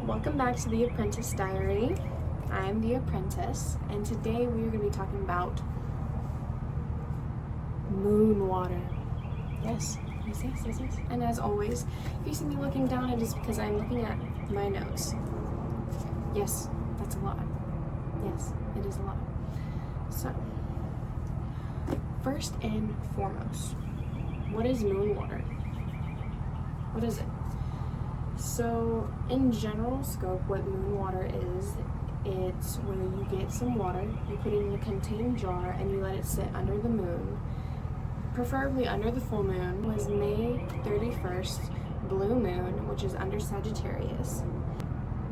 Welcome back to The Apprentice Diary. I'm The Apprentice, and today we are going to be talking about moon water. Yes. And as always, if you see me looking down, it is because I'm looking at my notes. Yes, that's a lot. Yes, it is a lot. So, first and foremost, what is moon water? What is it? So, in general scope, what moon water is, it's where you get some water, you put it in a contained jar, and you let it sit under the moon, preferably under the full moon. It was May 31st, blue moon, which is under Sagittarius.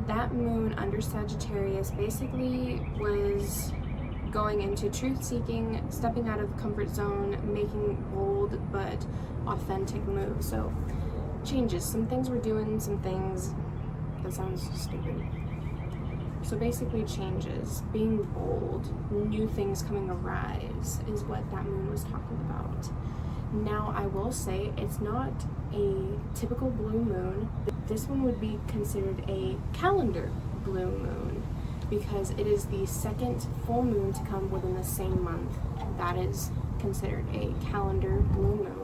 That moon under Sagittarius basically was going into truth-seeking, stepping out of the comfort zone, making bold but authentic moves. So, changes. Some things we're doing, some things, that sounds stupid. So basically changes, being bold, new things coming arise is what that moon was talking about. Now I will say it's not a typical blue moon. This one would be considered a calendar blue moon because it is the second full moon to come within the same month. That is considered a calendar blue moon.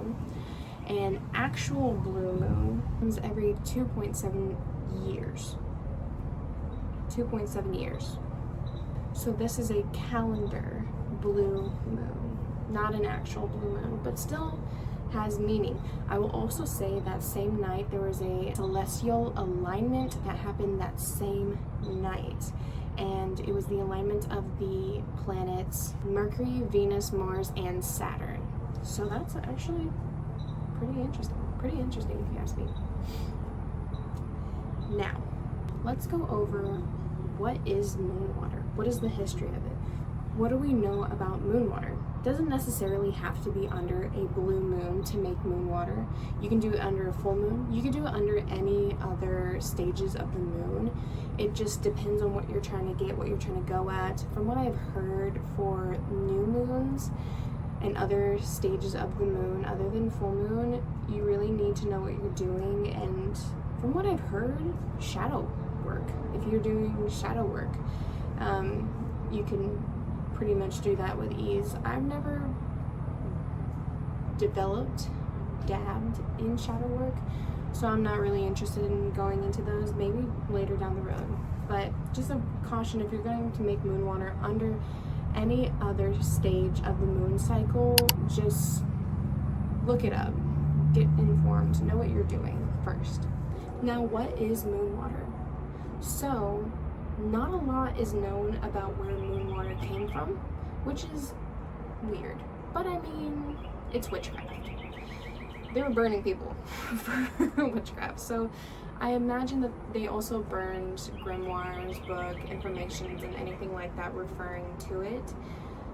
An actual blue moon comes every 2.7 years. 2.7 years. So this is a calendar blue moon, not an actual blue moon, but still has meaning. I will also say that same night there was a celestial alignment that happened that same night. And it was the alignment of the planets Mercury, Venus, Mars, and Saturn. So that's actually pretty interesting if you ask me. Now, let's go over what is moon water. What is the history of it? What do we know about moon water? It doesn't necessarily have to be under a blue moon to make moon water. You can do it under a full moon. You can do it under any other stages of the moon. It just depends on what you're trying to get, what you're trying to go at. From what I've heard for new moons and other stages of the moon, other than full moon, you really need to know what you're doing. And from what I've heard, shadow work. If you're doing shadow work, you can pretty much do that with ease. I've never dabbed in shadow work, so I'm not really interested in going into those, maybe later down the road. But just a caution, if you're going to make moon water under any other stage of the moon cycle, just look it up, get informed, know what you're doing first. Now, what is moon water? So, not a lot is known about where moon water came from, which is weird, but I mean, it's witchcraft. They were burning people for witchcraft, so I imagine that they also burned grimoires, book, informations, and anything like that referring to it.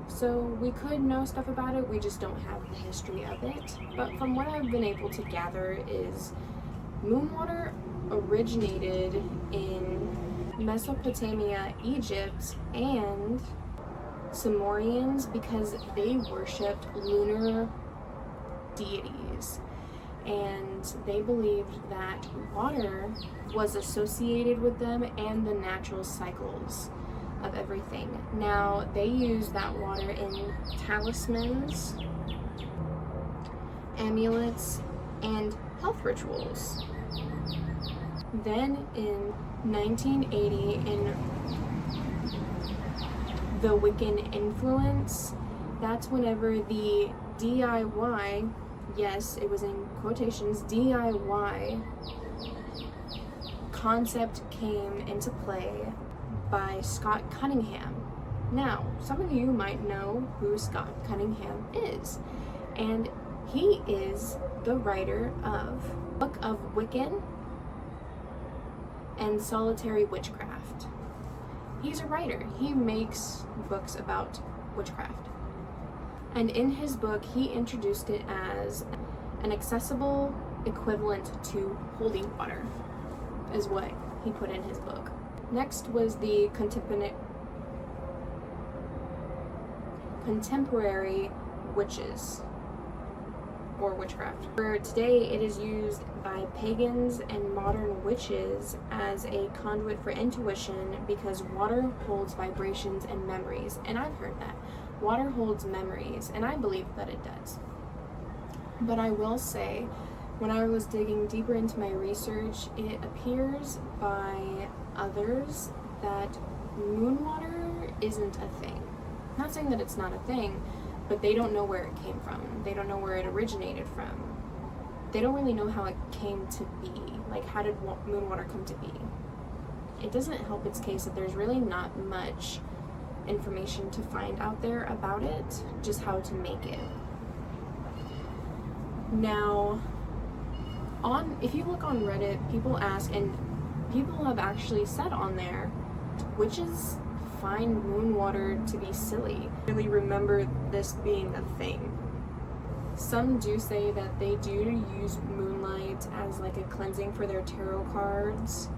So we could know stuff about it, we just don't have the history of it. But from what I've been able to gather is moon water originated in Mesopotamia, Egypt, and Sumerians because they worshipped lunar deities. And they believed that water was associated with them and the natural cycles of everything. Now, they use that water in talismans, amulets, and health rituals. Then in 1980, in the Wiccan influence, that's whenever the DIY, yes, it was in quotations, DIY concept came into play by Scott Cunningham. Now, some of you might know who Scott Cunningham is, and he is the writer of Book of Wiccan and Solitary Witchcraft. He's a writer. He makes books about witchcraft. And in his book, he introduced it as an accessible equivalent to holy water, is what he put in his book. Next was the contemporary witches, or witchcraft. For today, it is used by pagans and modern witches as a conduit for intuition because water holds vibrations and memories. And I've heard that. Water holds memories, and I believe that it does. But I will say, when I was digging deeper into my research, it appears by others that moon water isn't a thing. I'm not saying that it's not a thing, but they don't know where it came from. They don't know where it originated from. They don't really know how it came to be. Like, how did moon water come to be? It doesn't help its case that there's really not much information to find out there about it, just how to make it. Now, if you look on Reddit, people ask, and people have actually said on there, witches find moon water to be silly. I really remember this being a thing. Some do say that they do use moonlight as like a cleansing for their tarot cards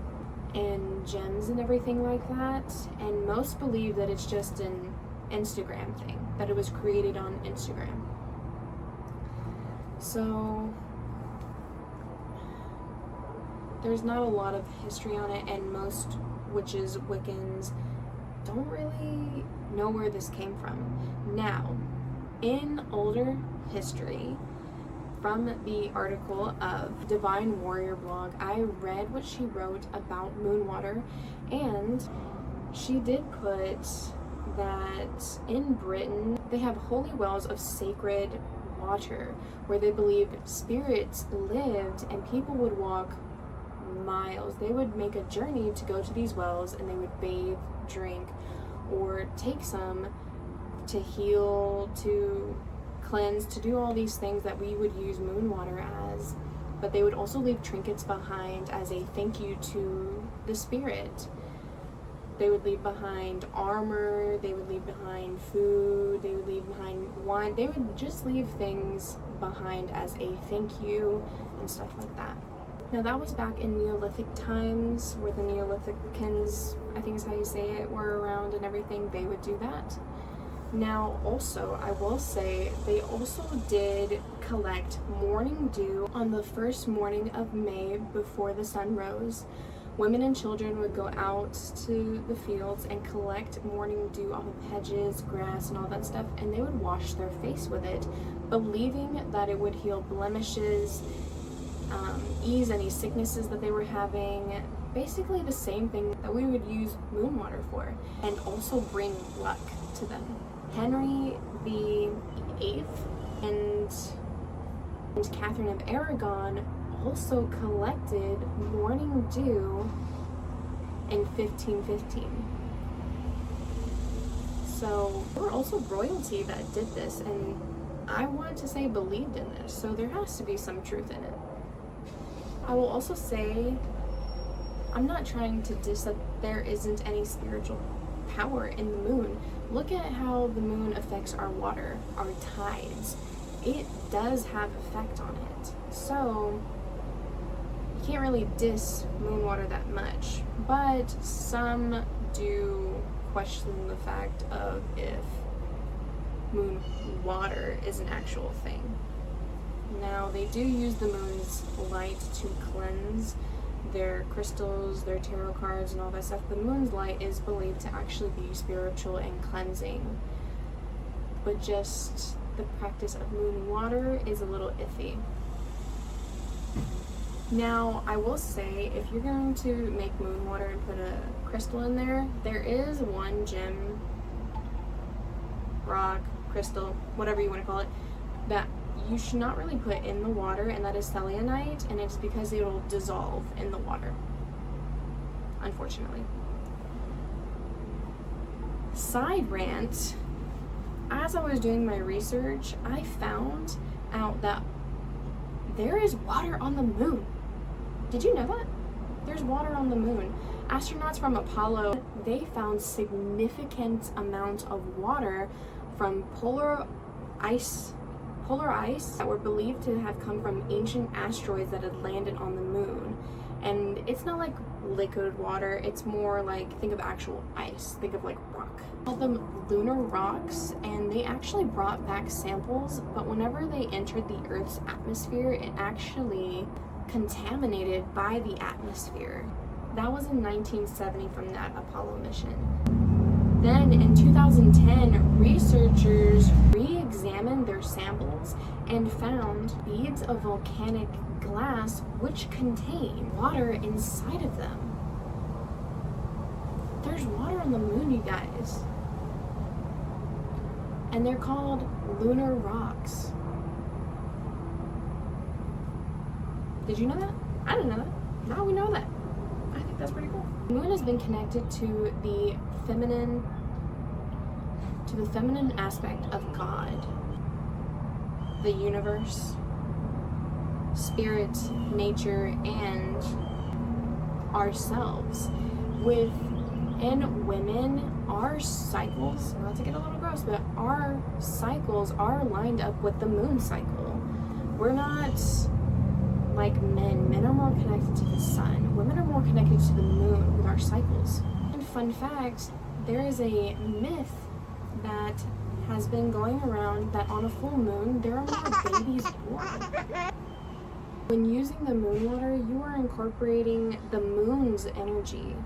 and gems and everything like that, and most believe that it's just an Instagram thing, that it was created on Instagram. So there's not a lot of history on it, and most witches, Wiccans, don't really know where this came from. Now, in older history, from the article of Divine Warrior blog, I read what she wrote about moon water, and she did put that in Britain they have holy wells of sacred water where they believed spirits lived, and people would walk miles. They would make a journey to go to these wells, and they would bathe, drink, or take some to heal, to cleanse, to do all these things that we would use moon water as. But they would also leave trinkets behind as a thank you to the spirit. They would leave behind armor, they would leave behind food, they would leave behind wine. They would just leave things behind as a thank you and stuff like that. Now that was back in Neolithic times, where the Neolithicans, I think is how you say it, were around and everything. They would do that. Now also, I will say, they also did collect morning dew on the first morning of May before the sun rose. Women and children would go out to the fields and collect morning dew off of hedges, grass, and all that stuff, and they would wash their face with it, believing that it would heal blemishes, ease any sicknesses that they were having. Basically the same thing that we would use moon water for, and also bring luck to them. Henry VIII and Catherine of Aragon also collected morning dew in 1515. So there were also royalty that did this, and I want to say believed in this, so there has to be some truth in it. I will also say, I'm not trying to diss that there isn't any spiritual power in the moon. Look at how the moon affects our water, our tides. It does have effect on it. So you can't really diss moon water that much, but some do question the fact of if moon water is an actual thing. Now, they do use the moon's light to cleanse their crystals, their tarot cards, and all that stuff. The moon's light is believed to actually be spiritual and cleansing, but just the practice of moon water is a little iffy. Now, I will say, if you're going to make moon water and put a crystal in there, there is one gem, rock, crystal, whatever you want to call it, that you should not really put in the water, and that is selenite, and it's because it will dissolve in the water, unfortunately. Side rant, as I was doing my research, I found out that there is water on the moon. Did you know that? There's water on the moon. Astronauts from Apollo, they found significant amounts of water from polar ice that were believed to have come from ancient asteroids that had landed on the moon. And it's not like liquid water, it's more like, think of actual ice, think of like rock. They called them lunar rocks, and they actually brought back samples, but whenever they entered the Earth's atmosphere, it actually contaminated by the atmosphere. That was in 1970 from that Apollo mission. Then in 2010, researchers re-examined their samples and found beads of volcanic glass which contain water inside of them. There's water on the moon, you guys. And they're called lunar rocks. Did you know that? I didn't know that. Now we know that. I think that's pretty cool. The moon has been connected to the feminine aspect of God, the universe, spirit, nature, and ourselves. Within women, our cycles, not to get a little gross, but our cycles are lined up with the moon cycle. We're not like men. Men are more connected to the sun. Women are more connected to the moon with our cycles. And fun fact, there is a myth that has been going around that on a full moon, there are more babies born. When using the moon water, you are incorporating the moon's energy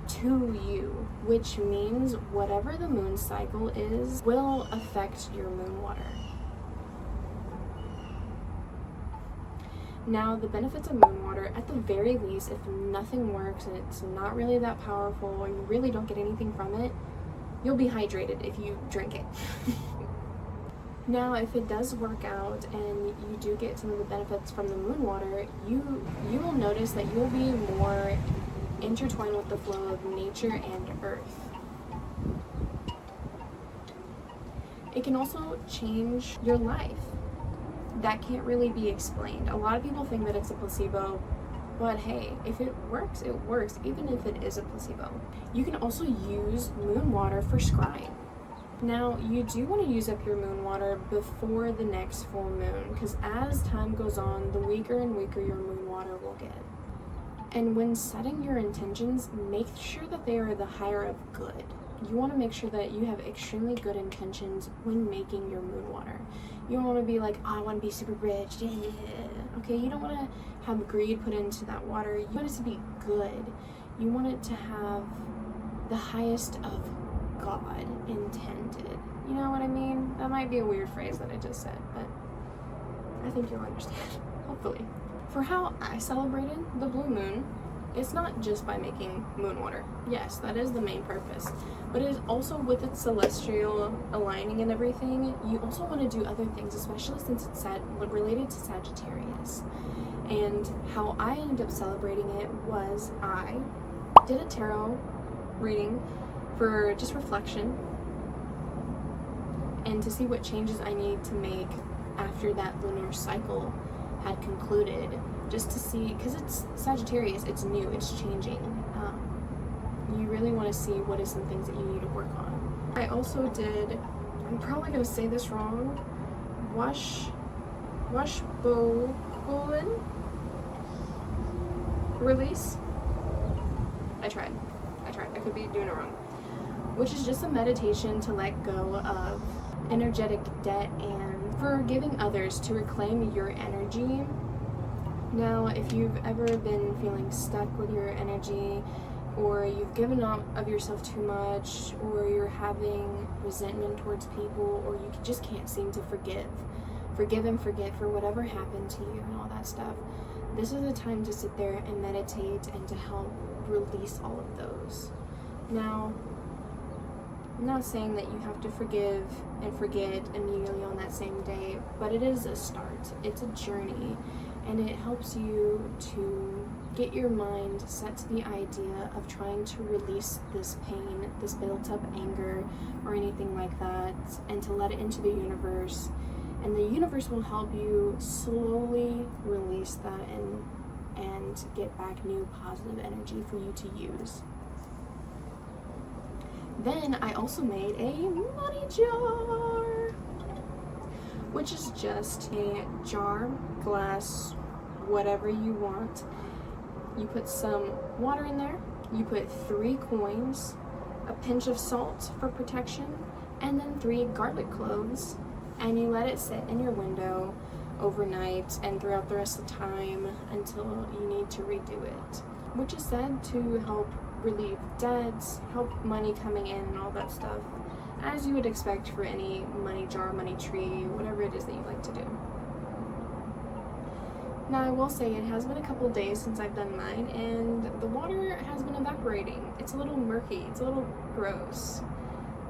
to you, which means whatever the moon cycle is will affect your moon water. Now, the benefits of moon water, at the very least, if nothing works and it's not really that powerful or you really don't get anything from it, you'll be hydrated if you drink it. Now, if it does work out and you do get some of the benefits from the moon water, you will notice that you'll be more intertwined with the flow of nature and earth. It can also change your life. That can't really be explained. A lot of people think that it's a placebo, but hey, if it works, even if it is a placebo. You can also use moon water for scrying. Now, you do want to use up your moon water before the next full moon, because as time goes on, the weaker and weaker your moon water will get. And when setting your intentions, make sure that they are the higher of good. You want to make sure that you have extremely good intentions when making your moon water. You don't want to be like, oh, I want to be super rich. Yeah. Okay, you don't want to have greed put into that water. You want it to be good. You want it to have the highest of God intended. You know what I mean? That might be a weird phrase that I just said, but I think you'll understand, hopefully. For how I celebrated the blue moon, it's not just by making moon water. Yes, that is the main purpose, but it is also with its celestial aligning and everything. You also want to do other things, especially since it's related to Sagittarius. And how I ended up celebrating it was I did a tarot reading for just reflection and to see what changes I need to make after that lunar cycle had concluded, just to see, because it's Sagittarius, it's new, it's changing. You really want to see what is some things that you need to work on. I also did, I'm probably going to say this wrong, Washbowen release. I tried. I could be doing it wrong. Which is just a meditation to let go of energetic debt and forgiving others to reclaim your energy. Now, if you've ever been feeling stuck with your energy, or you've given up of yourself too much, or you're having resentment towards people, or you just can't seem to forgive and forget for whatever happened to you and all that stuff, this is a time to sit there and meditate and to help release all of those. Now, I'm not saying that you have to forgive and forget immediately on that same day, but it is a start. It's a journey, and it helps you to get your mind set to the idea of trying to release this pain, this built up anger, or anything like that, and to let it into the universe. And the universe will help you slowly release that and get back new positive energy for you to use. Then I also made a money jar, which is just a jar, glass, whatever you want. You put some water in there, you put 3 coins, a pinch of salt for protection, and then 3 garlic cloves, and you let it sit in your window overnight and throughout the rest of the time until you need to redo it, which is said to help relieve debts, help money coming in and all that stuff, as you would expect for any money jar, money tree, whatever it is that you like to do. Now I will say it has been a couple days since I've done mine, and the water has been evaporating. It's a little murky, it's a little gross,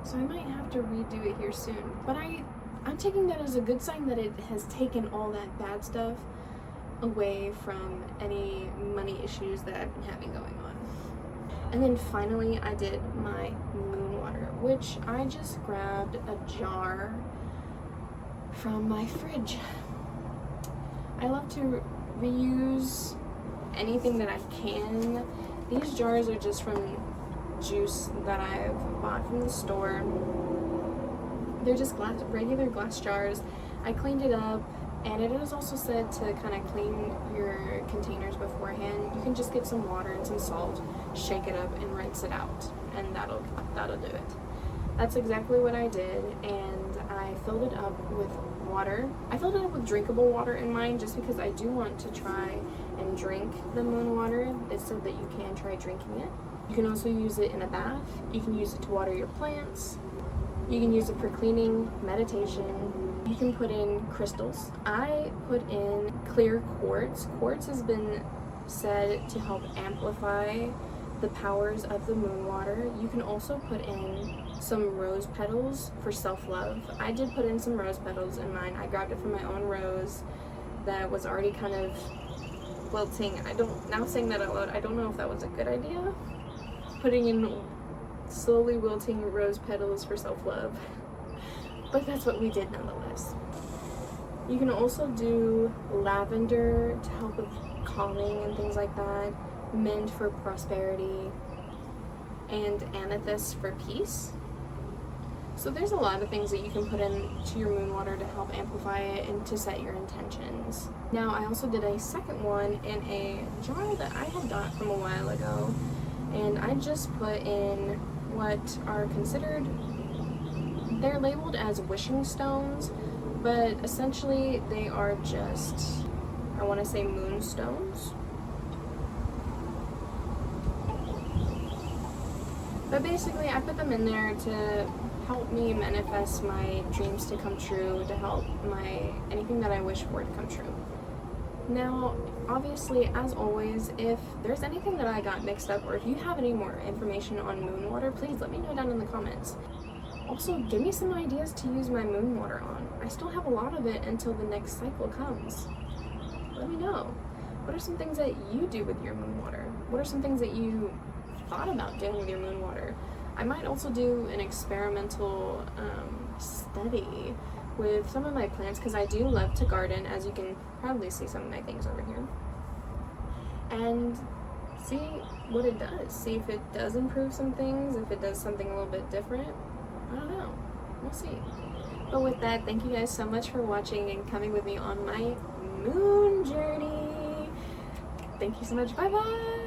so I might have to redo it here soon. But I'm taking that as a good sign that it has taken all that bad stuff away from any money issues that I've been having going on. And then finally I did my moon water, which I just grabbed a jar from my fridge. I love to reuse anything that I can. These jars are just from juice that I've bought from the store. They're just regular glass jars. I cleaned it up, and it is also said to kind of clean your containers beforehand. You can just get some water and some salt, shake it up, and rinse it out, and that'll do it. That's exactly what I did, and I filled it up with water. I filled it up with drinkable water in mine just because I do want to try and drink the moon water. It's so that you can try drinking it. You can also use it in a bath. You can use it to water your plants. You can use it for cleaning, meditation. You can put in crystals. I put in clear quartz. Quartz has been said to help amplify the powers of the moon water. You can also put in some rose petals for self-love. I did put in some rose petals in mine. I grabbed it from my own rose that was already kind of wilting. Now saying that out loud, I don't know if that was a good idea. Putting in slowly wilting rose petals for self-love. But that's what we did nonetheless. You can also do lavender to help with calming and things like that, mint for prosperity, and amethyst for peace. So there's a lot of things that you can put into your moon water to help amplify it and to set your intentions. Now I also did a second one in a jar that I had got from a while ago, and I just put in what are considered, they're labeled as wishing stones, but essentially they are just, I want to say, moonstones. But basically I put them in there to help me manifest my dreams to come true, to help anything that I wish for to come true. Now, obviously, as always, if there's anything that I got mixed up, or if you have any more information on moon water, please let me know down in the comments. Also, give me some ideas to use my moon water on. I still have a lot of it until the next cycle comes. Let me know. What are some things that you do with your moon water? What are some things that you thought about doing with your moon water? I might also do an experimental study with some of my plants, because I do love to garden, as you can probably see some of my things over here, and see what it does. See if it does improve some things, if it does something a little bit different. I don't know. We'll see. But with that, thank you guys so much for watching and coming with me on my moon journey. Thank you so much. Bye bye.